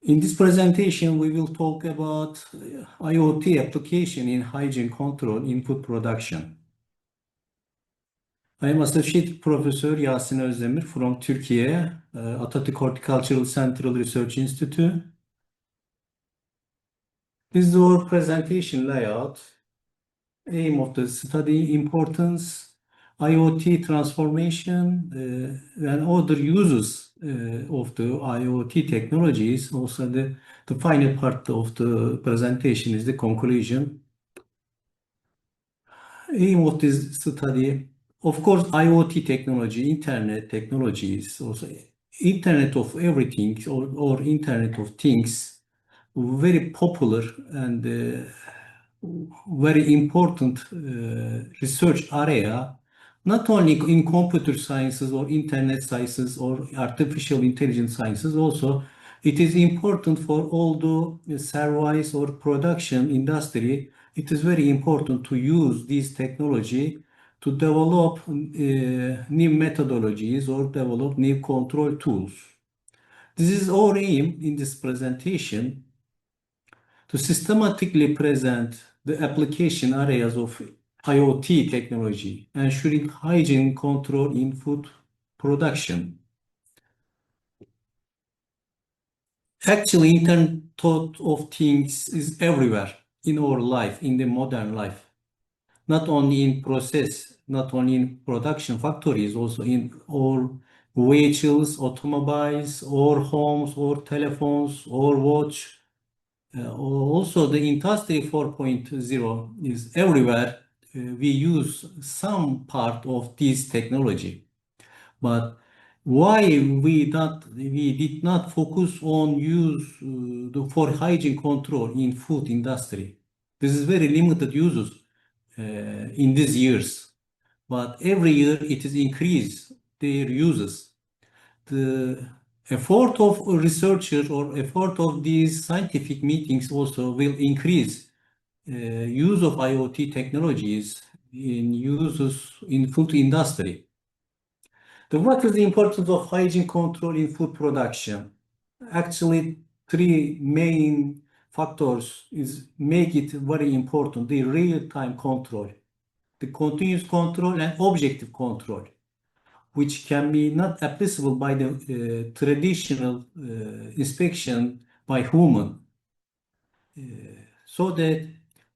In this presentation, we will talk about IoT application in hygiene control in food production. I am Associate Professor Yasin Ozdemir from Turkey, Ataturk Horticultural Central Research Institute. This is our presentation layout. Aim of the study, importance, IoT transformation, and other uses of the IoT technologies. Also, the final part of the presentation is the conclusion. Aim of this study, of course, IoT technology, Internet technologies, also Internet of everything or Internet of things, very popular and very important research area, not only in computer sciences or internet sciences or artificial intelligence sciences, also it is important for all the service or production industry. It is very important to use this technology to develop new methodologies or develop new control tools. This is our aim in this presentation, to systematically present the application areas of IoT technology, ensuring hygiene control in food production. Actually, Internet of Things is everywhere in our life, in the modern life. Not only in process, not only in production factories, also in all vehicles, automobiles, or homes, or telephones, or watch. Also, the Industry 4.0 is everywhere. We use some part of this technology, but why we did not focus on use for hygiene control in food industry? This is very limited uses in these years, but every year it is increased their uses. The effort of researchers or effort of these scientific meetings also will increase use of IoT technologies in uses in food industry. What is the importance of hygiene control in food production? Actually, three main factors make it very important: the real-time control, the continuous control, and objective control, which can be not applicable by the traditional inspection by human, so that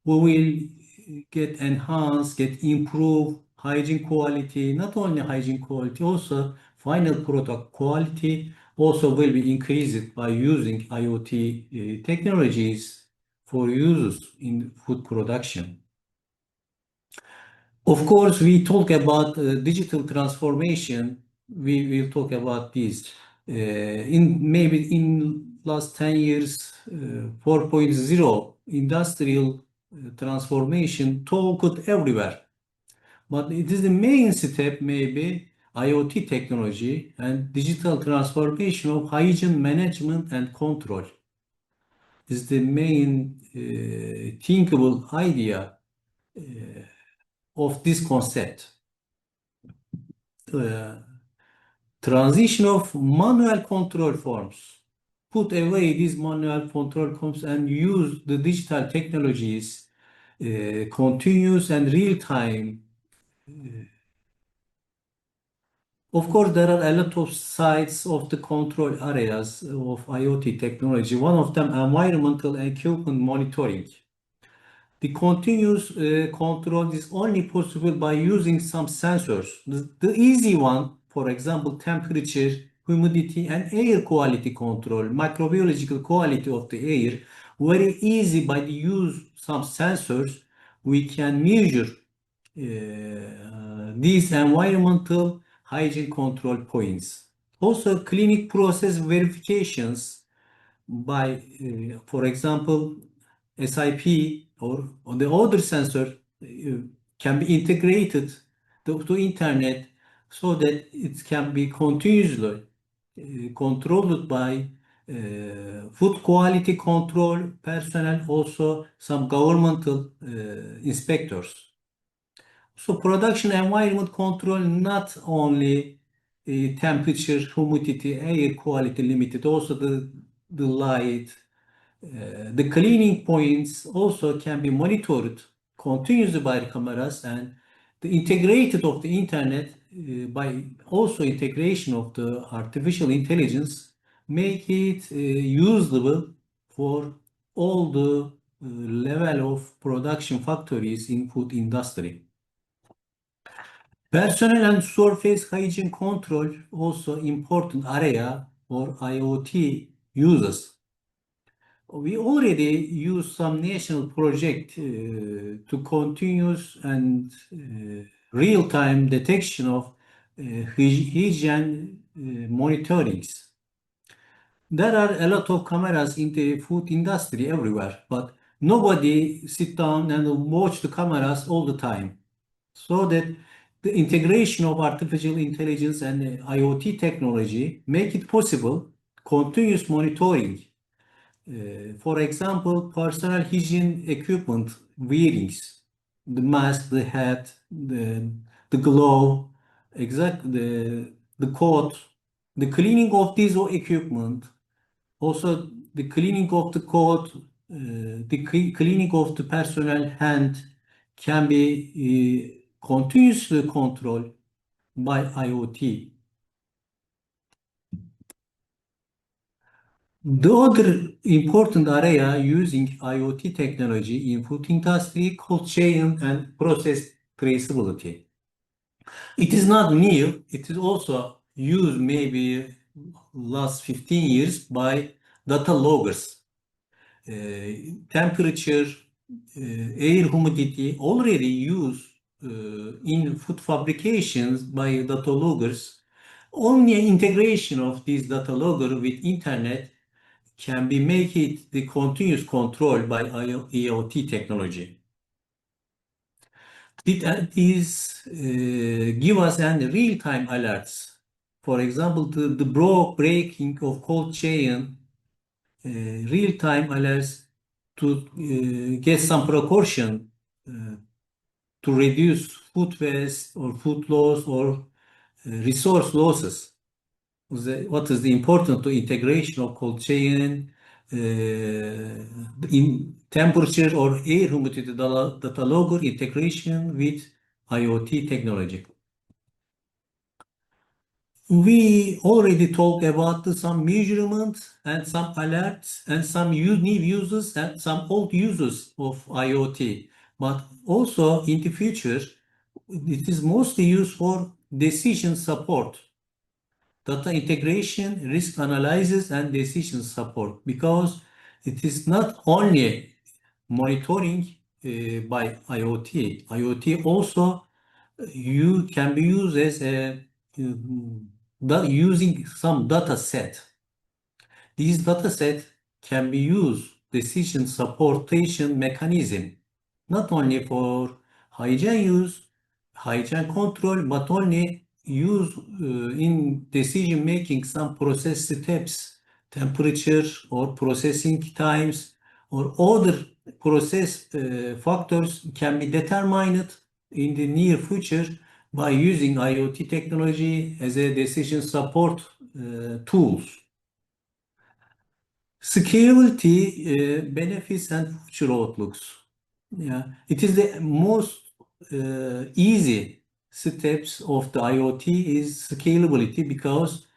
we will get enhanced, get improved hygiene quality. Not only hygiene quality, also final product quality also will be increased by using IoT technologies for use in food production. Of course, we talk about digital transformation. We will talk about this. In last 10 years, 4.0 industrial transformation talked everywhere. But it is the main step, maybe IoT technology and digital transformation of hygiene management and control is the main thinkable idea of this concept. Transition of manual control forms. Put away these manual control forms and use the digital technologies, continuous and real time. Of course, there are a lot of sides of the control areas of IoT technology. One of them, environmental equipment monitoring. The continuous control is only possible by using some sensors. The easy one, for example, temperature, humidity, and air quality control, microbiological quality of the air, very easy by the use some sensors, we can measure these environmental hygiene control points. Also, clinic process verifications by, for example, SIP or on the other sensor can be integrated to internet so that it can be continuously controlled by food quality control personnel, also some governmental inspectors. So production environment control, not only temperature, humidity, air quality limited, also the the light, the cleaning points also can be monitored continuously by cameras, and the integrated of the internet by also integration of the artificial intelligence make it usable for all the level of production factories in food industry. Personal and surface hygiene control also important area for IoT users. We already use some national project to continuous and real-time detection of hygiene monitorings. There are a lot of cameras in the food industry everywhere, but nobody sit down and watch the cameras all the time. So that the integration of artificial intelligence and IoT technology make it possible continuous monitoring. For example, personal hygiene equipment wearings, the mask, the hat, the glove, the coat, the cleaning of these equipment, also the cleaning of the coat, cleaning of the personal hand can be continuously controlled by IoT. The other important area using IoT technology in food industry cold chain and process traceability. It is not new. It is also used maybe last 15 years by data loggers. Temperature, air humidity already used in food fabrications by data loggers. Only integration of this data logger with internet can be make it the continuous control by IoT technology. It is give us an real-time alerts. For example, the breaking of cold chain, real-time alerts to get some precaution to reduce food waste or food loss or resource losses. What is the importance to integration of cold chain in temperature or air humidity data logger integration with IoT technology? We already talked about some measurements and some alerts and some new users and some old users of IoT. But also in the future, it is mostly used for decision support, data integration, risk analysis, and decision support, because it is not only monitoring by IoT. IoT also you can be used as a using some data set. These data set can be used decision supportation mechanism, not only for hygiene use, hygiene control, but only use in decision making some process steps, temperature or processing times or other process factors can be determined in the near future by using IoT technology as a decision support tools. Scalability, benefits and future outlooks. Yeah, it is the most easy steps of the IoT is scalability, because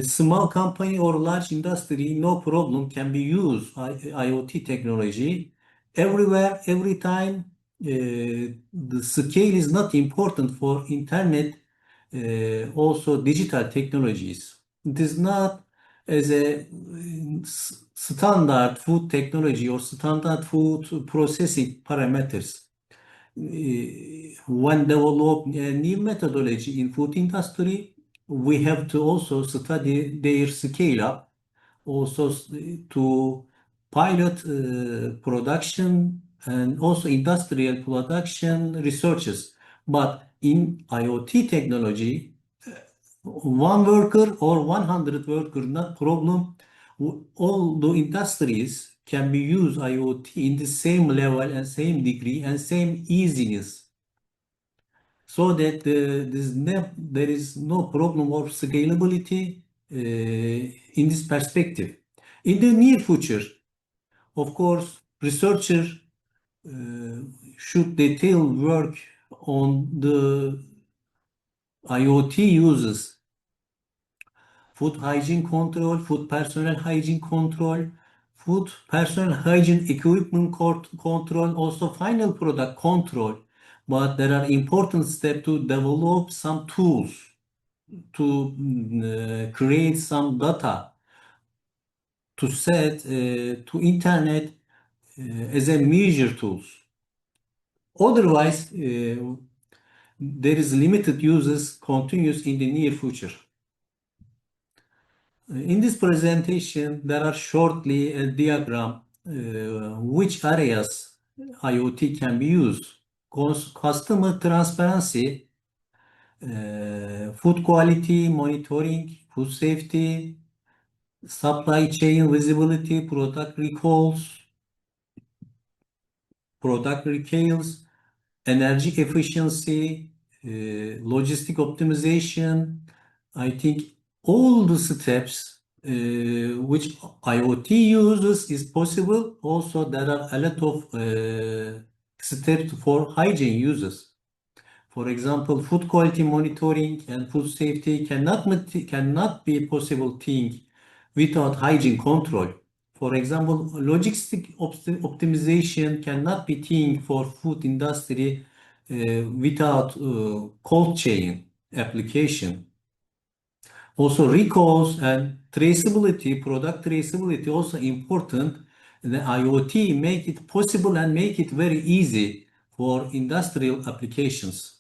small company or large industry, no problem, can be used IoT technology everywhere, every time. The scale is not important for internet, also digital technologies. It is not as a standard food technology or standard food processing parameters. When develop a new methodology in food industry, we have to also study their scale up, also to pilot production and also industrial production researches. But in IoT technology, one worker or 100 workers, not problem. All the industries can be used IoT in the same level and same degree and same easiness, so that there is no problem of scalability in this perspective. In the near future, of course, researchers should detail work on the IoT uses, food hygiene control, food personal hygiene control, food personal hygiene equipment control, also final product control. But there are important steps to develop some tools to create some data to set to internet as a measure tools. Otherwise, there is limited uses continuous in the near future. In this presentation, there are shortly a diagram which areas IoT can be used. Customer transparency, food quality monitoring, food safety, supply chain visibility, product recalls, energy efficiency, logistic optimization. I think all the steps which IoT uses is possible. Also, there are a lot of steps for hygiene uses. For example, food quality monitoring and food safety cannot be a possible thing without hygiene control. For example, logistic optimization cannot be thing for food industry without cold chain application. Also, recalls and traceability, product traceability also important. The IoT make it possible and make it very easy for industrial applications.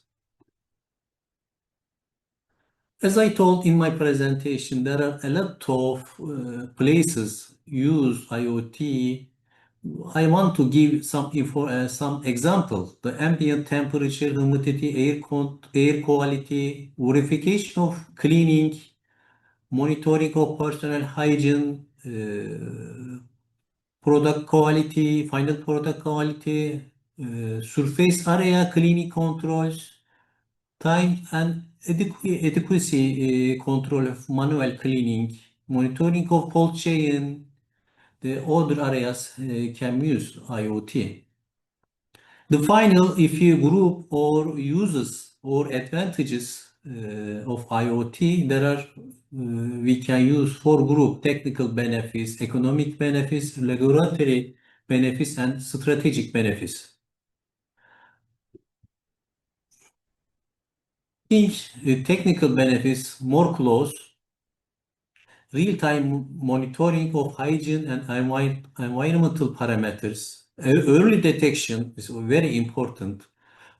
As I told in my presentation, there are a lot of places use IoT. I want to give some examples. The ambient temperature, humidity, air quality, verification of cleaning, monitoring of personal hygiene, product quality, final product quality, surface area cleaning controls, time and adequacy control of manual cleaning, monitoring of cold chain, the other areas can use IoT. The final, if you group or uses or advantages of IoT, there are we can use four group: technical benefits, economic benefits, regulatory benefits, and strategic benefits. Think technical benefits more close, real-time monitoring of hygiene and environmental parameters. Early detection is very important.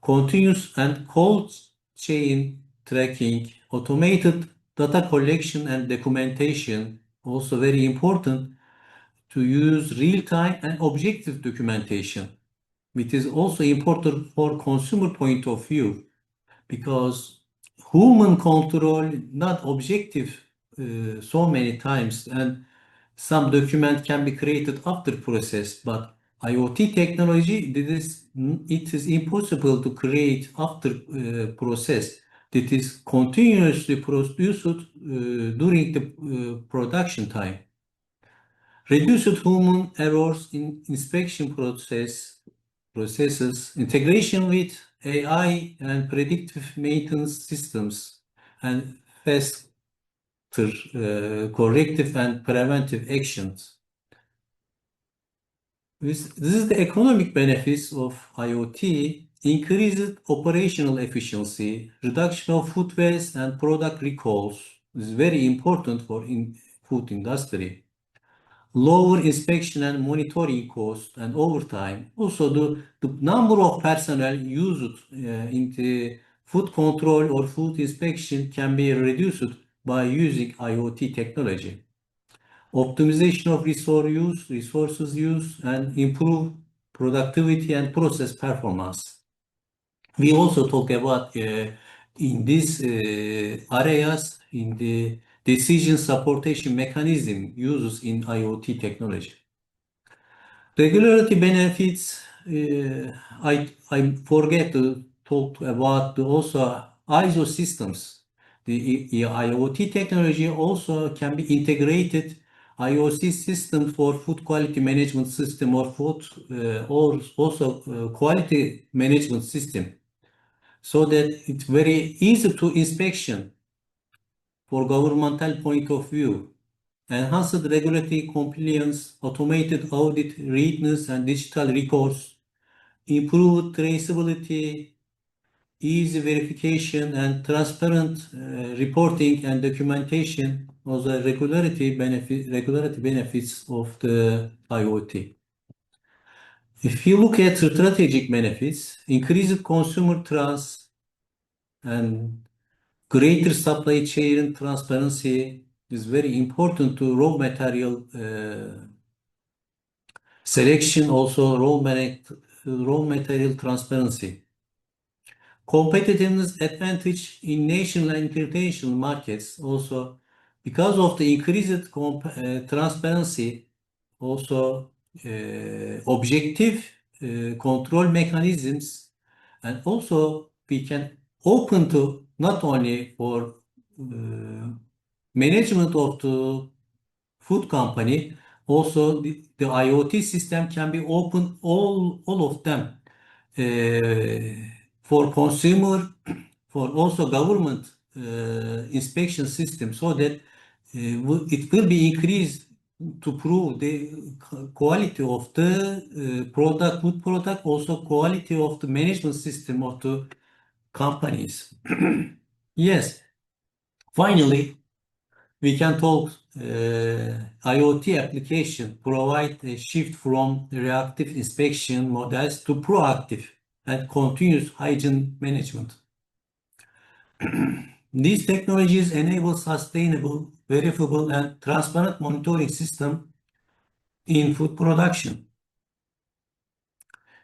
Continuous and cold chain tracking, automated data collection and documentation, also very important to use real-time and objective documentation. It is also important for consumer point of view because human control not objective so many times, and some document can be created after process, but IoT technology it is impossible to create after process. It is continuously produced during the production time. Reduced human errors in inspection processes, integration with AI and predictive maintenance systems, and faster corrective and preventive actions. This is the economic benefits of IoT: increased operational efficiency, reduction of food waste and product recalls. This is very important for food industry. Lower inspection and monitoring costs and overtime. Also, the number of personnel used in the food control or food inspection can be reduced by using IoT technology. Optimization of resources use, and improve productivity and process performance. We also talk about in these areas in the decision supportation mechanism uses in IoT technology. Regularity benefits, I forget to talk about also ISO systems. The IoT technology also can be integrated IOC system for food quality management system or or also quality management system, so that it's very easy to inspection for governmental point of view. Enhanced regulatory compliance, automated audit readiness and digital records, improved traceability, easy verification and transparent reporting and documentation of the regularity benefits of the IoT. If you look at strategic benefits, increased consumer trust and greater supply chain transparency is very important to raw material selection, also raw material transparency. Competitiveness advantage in national and international markets also because of the increased transparency, also objective control mechanisms, and also we can open to not only for management of the food company, also the IoT system can be open all of them for consumer, for also government inspection system, so that it will be increased to prove the quality of the food product, also quality of the management system of the companies. Yes, finally, we can talk IoT application provide a shift from reactive inspection models to proactive and continuous hygiene management. These technologies enable sustainable, verifiable, and transparent monitoring system in food production.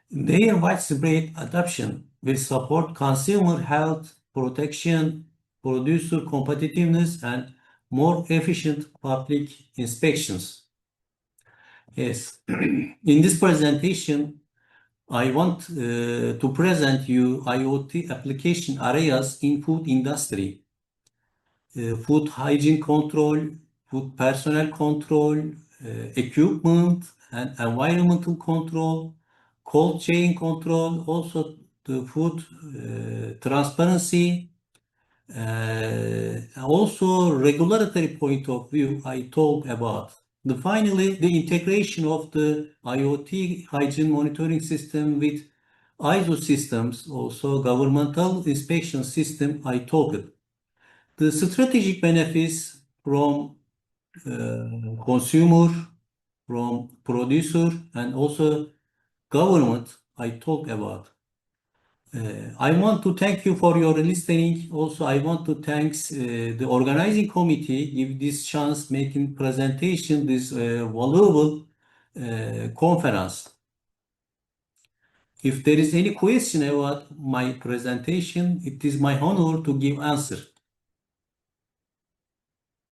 Their widespread adoption will support consumer health protection, producer competitiveness, and more efficient public inspections. Yes, in this presentation, I want to present you IoT application areas in food industry, food hygiene control, food personnel control, equipment and environmental control, cold chain control, also the food transparency, also regulatory point of view I talk about. Finally, the integration of the IoT hygiene monitoring system with ISO systems, also governmental inspection system I talked. The strategic benefits from consumer, from producer, and also government I talk about. I want to thank you for your listening. Also, I want to thank the organizing committee give this chance making presentation this valuable conference. If there is any question about my presentation, it is my honor to give answer.